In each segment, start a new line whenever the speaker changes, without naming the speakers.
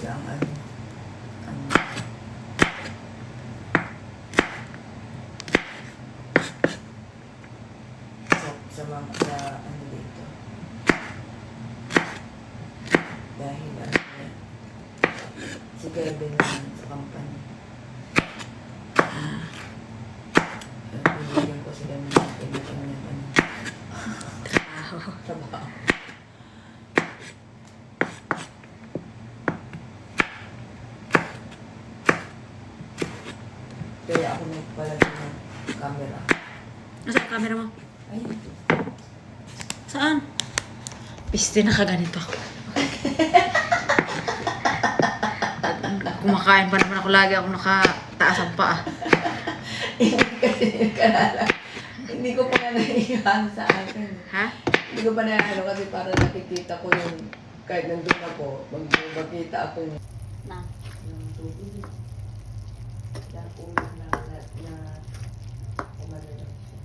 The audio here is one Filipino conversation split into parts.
ang ano, sa ano dito. Dahil si Kevin naman sa company. Bibigyan ko sila ng pinag-ano. Trabaho. Kaya ako nagpalagay ng camera.
Nasaan ang camera mo?
Ay,
Saan? Piste na kaganito ako. Kumakain pa naman ako lagi ako nakataas ang paa.
kasi nagkalala. Hindi ko pa nga naiiwan sa akin.
Ha?
Hindi ko pa naano kasi para nakikita ko yung kahit nandun ako, magkita ako yung
Na.
tubig. Kaya ulit na umano lang siya.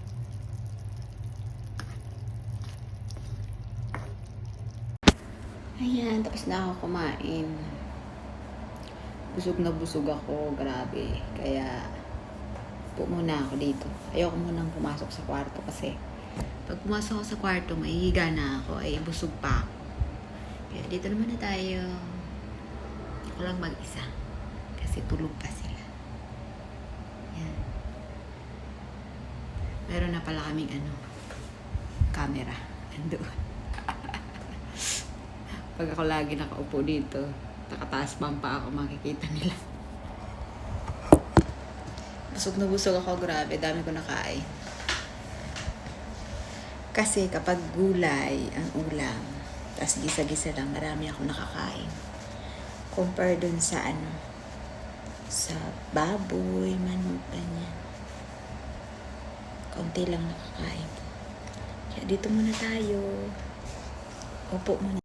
Ayan, tapos na ako kumain. Busog na busog ako, grabe. Kaya, po muna ako dito. Ayoko munang pumasok sa kwarto kasi pag pumasok ako sa kwarto, maihiga na ako, ay busog pa ako. Kaya dito naman na tayo. Ako lang mag-isa. Kasi tulog pa sila. Yan. Meron na pala kaming camera. Andoon. Pag ako lagi nakaupo dito, nakataas pa ang paa ako, makikita nila. Busog na busog ako, grabe. Dami ko nakain. Kasi kapag gulay ang ulam, tapos gisa-gisa lang, marami ako nakakain. Compare dun sa sa baboy, manok, ganyan. Kaunti lang nakakain. Kaya dito muna tayo. Upo muna.